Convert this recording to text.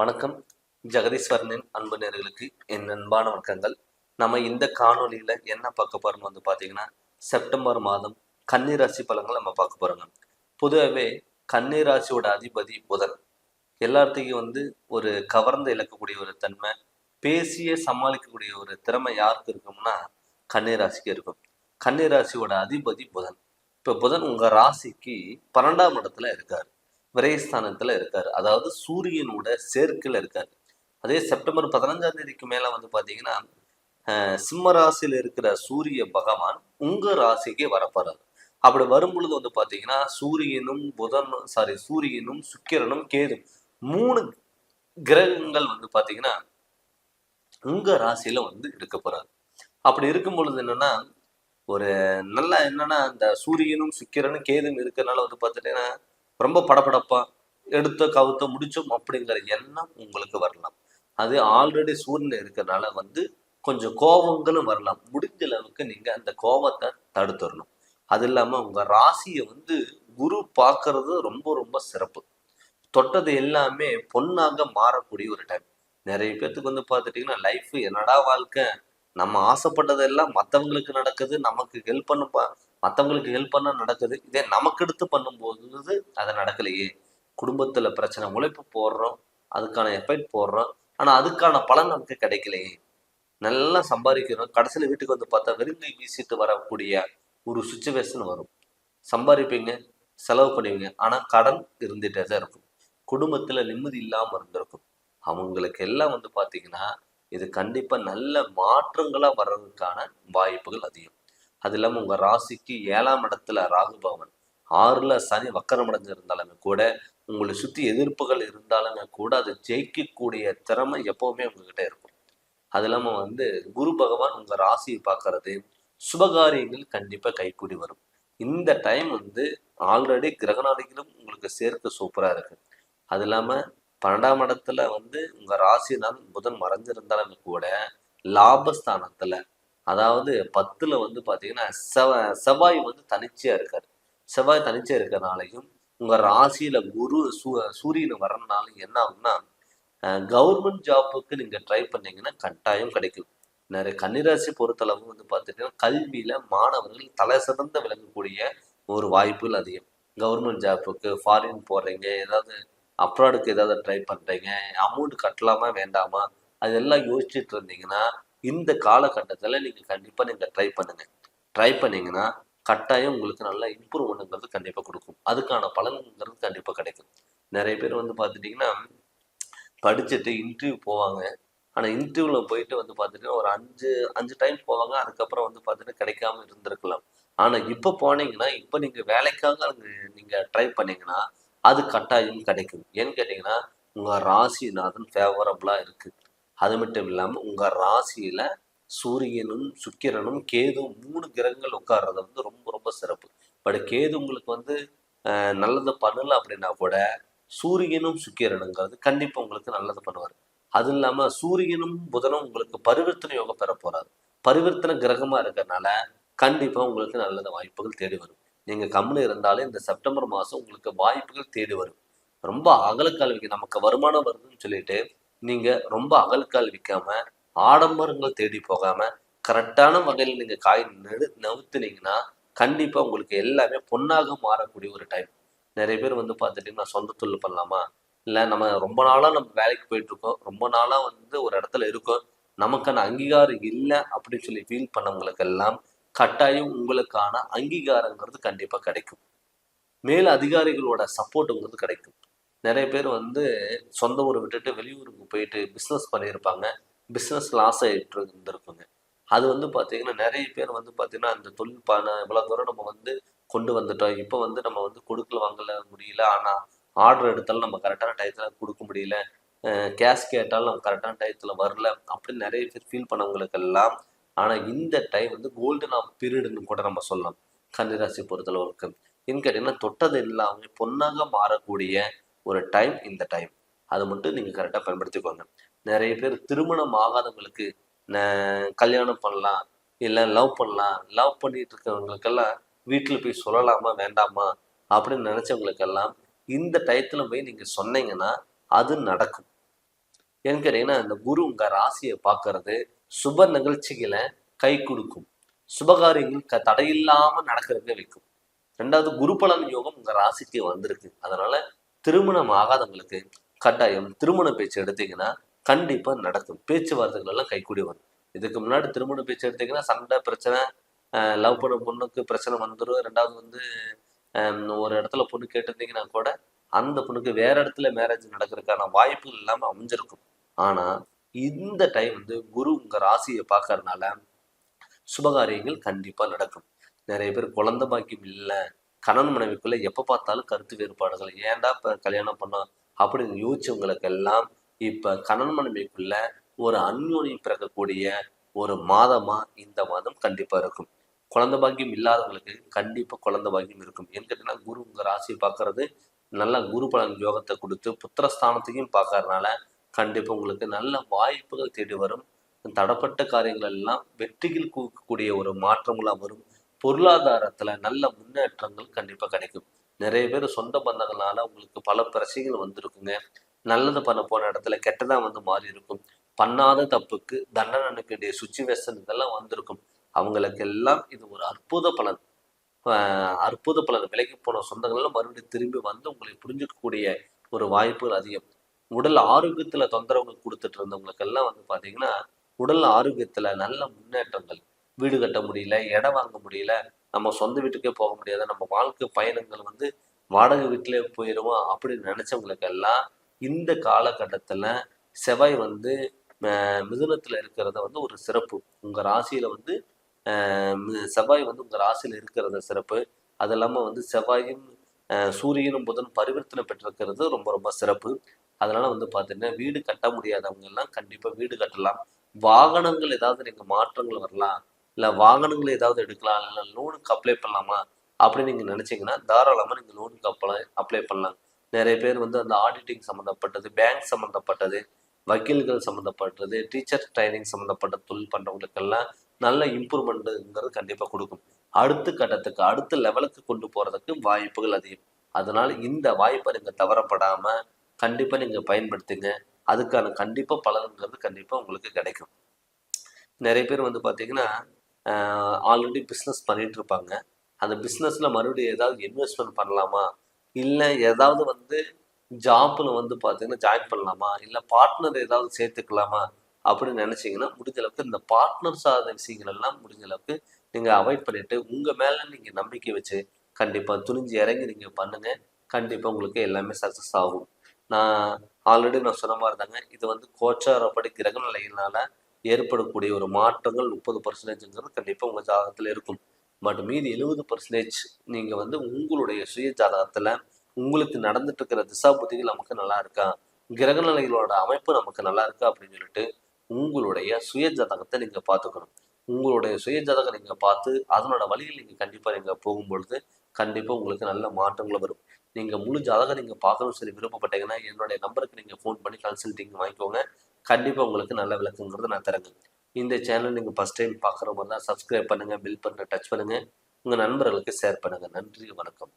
வணக்கம். ஜெகதீஸ்வரனின் அன்பு நேயர்களுக்கு என் அன்பான வணக்கங்கள். நம்ம இந்த காணொளியில என்ன பார்க்க போறோம்னு பார்த்தீங்கன்னா, செப்டம்பர் மாதம் கன்னி ராசி பலன்கள் நம்ம பார்க்க போறோங்க. பொதுவாவே கன்னி ராசியோட அதிபதி புதன். எல்லாத்தையும் ஒரு கவர்ந்து இழுக்கக்கூடிய ஒரு தன்மை, பேசியே சமாளிக்கக்கூடிய ஒரு திறமை யாருக்கு இருக்கும்னா கன்னி ராசிக்கு இருக்கும். கன்னி ராசியோட அதிபதி புதன். இப்போ புதன் உங்க ராசிக்கு 12ஆம் இடத்துல இருக்காரு. விரயஸ்தானத்துல இருக்காரு. அதாவது சூரியனோட சேர்க்கையில இருக்காரு. அதே செப்டம்பர் 15ஆம் தேதிக்கு மேல பாத்தீங்கன்னா சிம்ம ராசியில இருக்கிற சூரிய பகவான் உங்க ராசிக்கு வரப்போறாரு. அப்படி வரும் பொழுது பாத்தீங்கன்னா சூரியனும் சுக்கிரனும் கேதும் 3 கிரகங்கள் பாத்தீங்கன்னா உங்க ராசியில இருக்க போறாரு. அப்படி இருக்கும் பொழுது என்னன்னா ஒரு என்னன்னா அந்த சூரியனும் சுக்கிரனும் கேதும் இருக்கிறதுனால பாத்துட்டீங்கன்னா ரொம்ப படபடப்பா எடுத்த கவுத்த முடிச்சோம் அப்படிங்கிற எண்ணம் உங்களுக்கு வரலாம். அது ஆல்ரெடி சூரியன் இருக்கிறதுனால கொஞ்சம் கோபங்களும் வரலாம். முடிஞ்ச அளவுக்கு நீங்க அந்த கோபத்தை தடுத்துடணும். அது இல்லாம உங்க ராசியை குரு பார்க்கறது ரொம்ப ரொம்ப சிறப்பு. தொட்டது எல்லாமே பொன்னாக மாறக்கூடிய ஒரு டைம். நிறைய பேர்த்துக்கு பார்த்துட்டீங்கன்னா லைஃப் என்னடா வாழ்க்கை, நம்ம ஆசைப்பட்டதெல்லாம் மற்றவங்களுக்கு நடக்குது, நமக்கு ஹெல்ப் பண்ண மற்றவங்களுக்கு ஹெல்ப் பண்ண நடக்குது, இதே நமக்கு எடுத்து பண்ணும்போது அது நடக்கலையே. குடும்பத்துல பிரச்சனை, உழைப்பு போடுறோம், அதுக்கான எஃபெக்ட் போடுறோம், ஆனா அதுக்கான பலன் நமக்கு கிடைக்கலையே. நல்லா சம்பாதிக்கிறோம், கடைசியில வீட்டுக்கு பார்த்தா வெறுங்கை வீசிட்டு வரக்கூடிய ஒரு சுச்சுவேஷன் வரும். சம்பாதிப்பீங்க, செலவு பண்ணுவீங்க, ஆனா கடன் இருந்துட்டே தான் இருக்கும். குடும்பத்துல நிம்மதி இல்லாம இருந்திருக்கும். அவங்களுக்கு எல்லாம் பாத்தீங்கன்னா இது கண்டிப்பா நல்ல மாற்றங்களா வர்றதுக்கான வாய்ப்புகள் அதிகம். அது இல்லாம உங்க ராசிக்கு 7ஆம் இடத்துல ராகு பகவான், 6ல சனி வக்கரம் அடைஞ்சிருந்தாலுமே கூட, உங்களை சுத்தி எதிர்ப்புகள் இருந்தாலுமே கூட அதை ஜெயிக்கக்கூடிய திறமை எப்பவுமே உங்ககிட்ட இருக்கும். அது இல்லாம குரு பகவான் உங்க ராசியை பார்க்கறது, சுபகாரியங்கள் கண்டிப்பா கைகூடி வரும். இந்த டைம் ஆல்ரெடி கிரகநாதிகளும் உங்களுக்கு சேர்க்க சூப்பரா இருக்கு. அது இல்லாம 12ஆம் இடத்துல உங்க ராசினால் புதன் மறைஞ்சிருந்தாலுமே கூட லாபஸ்தானத்துல, அதாவது 10ல பாத்தீங்கன்னா செவ்வாய் தனிச்சையா இருக்காரு. செவ்வாய் தனிச்சையா இருக்கிறனாலையும் உங்க ராசியில சூரியன் வர்றதுனால என்ன ஆகும்னா, கவர்மெண்ட் ஜாப்புக்கு நீங்க ட்ரை பண்ணீங்கன்னா கட்டாயம் கிடைக்கும். நிறைய கன்னிராசி பொறுத்தளவு பார்த்துட்டீங்கன்னா கல்வியில மாணவர்கள் தலை சிறந்த விளங்கக்கூடிய ஒரு வாய்ப்புகள் அதிகம். கவர்மெண்ட் ஜாப்புக்கு ஃபாரின் போடுறீங்க, ஏதாவது அப்ராடுக்கு ஏதாவது ட்ரை பண்றீங்க, அமௌண்ட் கட்டலாமா வேண்டாமா அதெல்லாம் யோசிச்சுட்டு இருந்தீங்கன்னா இந்த காலகட்டத்தில் நீங்க கண்டிப்பா ட்ரை பண்ணுங்க. ட்ரை பண்ணீங்கன்னா கட்டாயம் உங்களுக்கு நல்ல இம்ப்ரூவ்மெண்ட்ங்கிறது கண்டிப்பா கொடுக்கும். அதுக்கான பலன்கிறது கண்டிப்பா கிடைக்கும். நிறைய பேர் பார்த்துட்டீங்கன்னா படிச்சுட்டு இன்டர்வியூ போவாங்க. ஆனா இன்டர்வியூல போயிட்டு பார்த்துட்டீங்கன்னா ஒரு அஞ்சு டைம் போவாங்க. அதுக்கப்புறம் பார்த்துட்டு கிடைக்காம இருந்திருக்கலாம். ஆனா இப்ப போனீங்கன்னா, இப்ப நீங்க வேலைக்காக நீங்க ட்ரை பண்ணீங்கன்னா அது கட்டாயம் கிடைக்கும். ஏன்னு கேட்டீங்கன்னா உங்க ராசிநாதன் ஃபேவரபிளா இருக்கு. அது மட்டும் இல்லாம உங்க ராசியில சூரியனும் சுக்கிரனும் கேதும் 3 கிரகங்கள் உட்கார்றது ரொம்ப ரொம்ப சிறப்பு. பட் கேது உங்களுக்கு நல்லது பண்ணல அப்படின்னா கூட சூரியனும் சுக்கிரனுங்கிறது கண்டிப்பா உங்களுக்கு நல்லது பண்ணுவார். அது இல்லாம சூரியனும் புதனும் உங்களுக்கு பரிவர்த்தனை யோகம் பெற போறாரு. பரிவர்த்தனை கிரகமா இருக்கிறதுனால கண்டிப்பா உங்களுக்கு நல்ல வாய்ப்புகள் தேடி வரும். நீங்க கம்முனு இருந்தாலே இந்த செப்டம்பர் மாசம் உங்களுக்கு வாய்ப்புகள் தேடி வரும். ரொம்ப அகலக்கால் விற்க, நமக்கு வருமானம் வருதுன்னு சொல்லிட்டு நீங்க ரொம்ப அகலக்கால் விற்காம, ஆடம்பரங்கள் தேடி போகாம, கரெக்டான வகையில் நீங்க காய் நவுத்துனீங்கன்னா கண்டிப்பா உங்களுக்கு எல்லாமே பொன்னாக மாறக்கூடிய ஒரு டைம். நிறைய பேர் பார்த்துட்டீங்கன்னா சொந்த தொழில் பண்ணலாமா, இல்லை நம்ம ரொம்ப நாளா நம்ம வேலைக்கு போயிட்டு இருக்கோம், ரொம்ப நாளா ஒரு இடத்துல இருக்கோம், நமக்கான அங்கீகாரம் இல்லை அப்படின்னு சொல்லி ஃபீல் பண்ணவங்களுக்கு எல்லாம் கட்டாயம் உங்களுக்கான அங்கீகாரங்கிறது கண்டிப்பா கிடைக்கும். மேல் அதிகாரிகளோட சப்போர்ட்டுங்கிறது கிடைக்கும். நிறைய பேர் சொந்த ஊரை விட்டுட்டு வெளியூருக்கு போயிட்டு பிஸ்னஸ் பண்ணியிருப்பாங்க. பிஸ்னஸ் லாஸ் ஆகிட்டு இருந்திருக்குங்க. அது பார்த்தீங்கன்னா நிறைய பேர் பார்த்தீங்கன்னா அந்த தொழில் இவ்வளோ தூரம் நம்ம கொண்டு வந்துட்டோம், இப்போ நம்ம கொடுக்கல வாங்கல முடியல, ஆனால் ஆர்டர் எடுத்தாலும் நம்ம கரெக்டான டயத்தில் கொடுக்க முடியல, கேஷ் கேட்டாலும் நம்ம கரெக்டான டயத்தில் வரல அப்படின்னு நிறைய பேர் ஃபீல் பண்ணவங்களுக்கெல்லாம் ஆனால் இந்த டைம் கோல்டன் ஆஃப் பீரியட்னு கூட நம்ம சொல்லலாம். கன்னிராசி பொறுத்தளவுக்கு ஏன்னு கேட்டீங்கன்னா தொட்டது எல்லாமே பொன்னாக மாறக்கூடிய ஒரு டைம் இந்த டைம். அதை மட்டும் நீங்கள் கரெக்டாக பயன்படுத்திக்கோங்க. நிறைய பேர் திருமணம் ஆகாதவங்களுக்கு கல்யாணம் பண்ணலாம், இல்லை லவ் பண்ணலாம், லவ் பண்ணிட்டு இருக்கிறவங்களுக்கெல்லாம் வீட்டில் போய் சொல்லலாமா வேண்டாமா அப்படின்னு நினைச்சவங்களுக்கெல்லாம் இந்த டயத்துல போய் நீங்க சொன்னீங்கன்னா அது நடக்கும். ஏன்னு கேட்டீங்கன்னா இந்த குரு உங்க ராசியை பார்க்கறது சுப நிகழ்ச்சிகளை கை கொடுக்கும், சுபகாரியங்கள் தடையில்லாம நடக்கிறதுக்கு வைக்கும். ரெண்டாவது குரு பலன் யோகம் உங்க ராசிக்கு வந்திருக்கு. அதனால திருமணம் ஆகாதவங்களுக்கு கட்டாயம் திருமண பேச்சு எடுத்தீங்கன்னா கண்டிப்பா நடக்கும். பேச்சுவார்த்தைகள் எல்லாம் கைகூடி வரும். இதுக்கு முன்னாடி திருமண பேச்சு எடுத்தீங்கன்னா சண்டை பிரச்சனை, லவ் பண்ண பொண்ணுக்கு பிரச்சனை வந்துடும். ரெண்டாவது வந்து ஒரு இடத்துல பொண்ணு கேட்டிருந்தீங்கன்னா கூட அந்த பொண்ணுக்கு வேற இடத்துல மேரேஜ் நடக்கிறதுக்கான வாய்ப்புகள் இல்லாம அமைஞ்சிருக்கும். ஆனா இந்த டைம் வந்து குரு உங்க ராசியை பார்க்கறதுனால சுபகாரியங்கள் கண்டிப்பா நடக்கும். நிறைய பேர் குழந்தை பாக்கியம் இல்லை, கணவன் மனைவிக்குள்ள எப்ப பார்த்தாலும் கருத்து வேறுபாடுகள், ஏன்டா இப்ப கல்யாணம் பண்ணோம் அப்படின்னு யோசிச்சவங்களுக்கு எல்லாம் இப்ப கணவன் மனைவிக்குள்ள ஒரு அந்யோன்யம் பிறக்கக்கூடிய ஒரு மாதமா இந்த மாதம் கண்டிப்பா இருக்கும். குழந்தை பாக்கியம் இல்லாதவங்களுக்கு கண்டிப்பா குழந்தை பாக்கியம் இருக்கும். ஏன்னு கேட்டீங்கன்னா குரு உங்க ராசியை பார்க்கறது நல்ல குரு பலன் யோகத்தை கொடுத்து புத்திரஸ்தானத்தையும் பார்க்கறதுனால கண்டிப்பா உங்களுக்கு நல்ல வாய்ப்புகள் தேடி வரும். தடப்பட்ட காரியங்கள் எல்லாம் வெற்றிகள் கூடிய ஒரு மாற்றங்களாக வரும். பொருளாதாரத்துல நல்ல முன்னேற்றங்கள் கண்டிப்பா கிடைக்கும். நிறைய பேர் சொந்த பந்தங்களால உங்களுக்கு பல பிரச்சனைகள் வந்திருக்குங்க. நல்லது பண்ண போன இடத்துல கெட்டதா வந்து மாறி இருக்கும். பண்ணாத தப்புக்கு தண்டனை அனுப்ப வேண்டிய சுச்சுவேஷன் இதெல்லாம் வந்திருக்கும். அவங்களுக்கு எல்லாம் இது ஒரு அற்புத பலன். அற்புத பலன். விலகி போன சொந்தங்கள்லாம் மறுபடியும் திரும்பி வந்து உங்களை புரிஞ்சுக்கக்கூடிய ஒரு வாய்ப்புகள் அதிகம். உடல் ஆரோக்கியத்துல தொந்தரவுகள் கொடுத்துட்டு இருந்தவங்களுக்கு எல்லாம் வந்து பாத்தீங்கன்னா உடல் ஆரோக்கியத்துல நல்ல முன்னேற்றங்கள். வீடு கட்ட முடியல, இடம் வாங்க முடியல, நம்ம சொந்த வீட்டுக்கே போக முடியாத, நம்ம வாழ்க்கை பயணங்கள் வந்து வாடகை வீட்டிலே போயிடுவோம் அப்படின்னு நினைச்சவங்களுக்கு எல்லாம் இந்த காலகட்டத்துல செவ்வாய் வந்து மிதுனத்துல இருக்கிறத வந்து ஒரு சிறப்பு. உங்க ராசியில வந்து செவ்வாய் வந்து உங்க ராசியில இருக்கிறத சிறப்பு. அது இல்லாம வந்து செவ்வாயும் சூரியனும் புதன் பரிவர்த்தனை பெற்றிருக்கிறது ரொம்ப ரொம்ப சிறப்பு. அதனால வந்து பாத்தீங்கன்னா வீடு கட்ட முடியாதவங்க எல்லாம் கண்டிப்பா வீடு கட்டலாம். வாகனங்கள் ஏதாவது நீங்க மாற்றங்கள் வரலாம், இல்ல வாகனங்கள் ஏதாவது எடுக்கலாம், இல்ல லோனுக்கு அப்ளை பண்ணலாமா அப்படின்னு நீங்க நினைச்சீங்கன்னா தாராளமா நீங்க லோனுக்கு அப்ளை பண்ணலாம். நிறைய பேர் வந்து அந்த ஆடிட்டிங் சம்மந்தப்பட்டது, பேங்க் சம்மந்தப்பட்டது, வக்கீல்கள் சம்மந்தப்பட்டது, டீச்சர் ட்ரைனிங் சம்மந்தப்பட்ட தொழில் பண்றவங்களுக்கெல்லாம் நல்ல இம்ப்ரூவ்மெண்ட்டுங்கிறது கண்டிப்பா கொடுக்கும். அடுத்த கட்டத்துக்கு அடுத்த லெவலுக்கு கொண்டு போறதுக்கு வாய்ப்புகள் அதிகம். அதனால இந்த வாய்ப்பை நீங்க தவறப்படாம கண்டிப்பா நீங்க பயன்படுத்துங்க. அதுக்கான கண்டிப்பா பலன்கிறது கண்டிப்பா உங்களுக்கு கிடைக்கும். நிறைய பேர் வந்து பாத்தீங்கன்னா ஆல்ரெடி பிஸ்னஸ் பண்ணிட்டு இருப்பாங்க. அந்த பிஸ்னஸ்ல மறுபடியும் ஏதாவது இன்வெஸ்ட்மெண்ட் பண்ணலாமா, இல்லை ஏதாவது வந்து ஜாப்ல வந்து பார்த்தீங்கன்னா ஜாயின் பண்ணலாமா, இல்லை பார்ட்னர் ஏதாவது சேர்த்துக்கலாமா அப்படின்னு நினைச்சீங்கன்னா முடிஞ்ச அளவுக்கு இந்த பார்ட்னர் சார்ந்த விஷயங்கள் எல்லாம் முடிஞ்ச அளவுக்கு நீங்கள் அவாய்ட் பண்ணிட்டு உங்கள் மேலே நீங்கள் நம்பிக்கை வச்சு கண்டிப்பாக துணிஞ்சு இறங்கி நீங்கள் பண்ணுங்க. கண்டிப்பாக உங்களுக்கு எல்லாமே சக்ஸஸ் ஆகும். நான் ஆல்ரெடி நான் சொன்ன மாதிரி தாங்க, இது வந்து கோச்சாரப்படி கிரக நிலையினால ஏற்படக்கூடிய ஒரு மாற்றங்கள் 30%ங்கிறது கண்டிப்பாக உங்கள் ஜாதகத்தில் இருக்கும். பட் மீதி 70% நீங்கள் வந்து உங்களுடைய சுய ஜாதகத்தில் உங்களுக்கு நடந்துட்டு இருக்கிற திசா புத்திகள் நமக்கு நல்லா இருக்கா, கிரக நிலைகளோட அமைப்பு நமக்கு நல்லா இருக்கா அப்படின்னு சொல்லிட்டு உங்களுடைய சுய ஜாதகத்தை நீங்கள் பார்த்துக்கணும். உங்களுடைய சுய ஜாதகம் நீங்கள் பார்த்து அதனோட வழியில் நீங்கள் கண்டிப்பாக நீங்கள் போகும்பொழுது கண்டிப்பாக உங்களுக்கு நல்ல மாற்றங்களும் வரும். நீங்கள் முழு ஜாதகம் நீங்கள் பார்க்கணும்னு சொல்லி விருப்பப்பட்டீங்கன்னா என்னுடைய நம்பருக்கு நீங்கள் ஃபோன் பண்ணி கன்சல்டிங் வாங்கிக்கோங்க. கண்டிப்பாக உங்களுக்கு நல்ல விளக்குங்கிறது நான் தரேங்க. இந்த சேனல் நீங்கள் ஃபஸ்ட் டைம் பார்க்குற மாதிரி தான் சப்ஸ்கிரைப் பண்ணுங்கள், பில் பண்ண டச் பண்ணுங்கள், உங்கள் நண்பர்களுக்கு ஷேர் பண்ணுங்கள். நன்றி, வணக்கம்.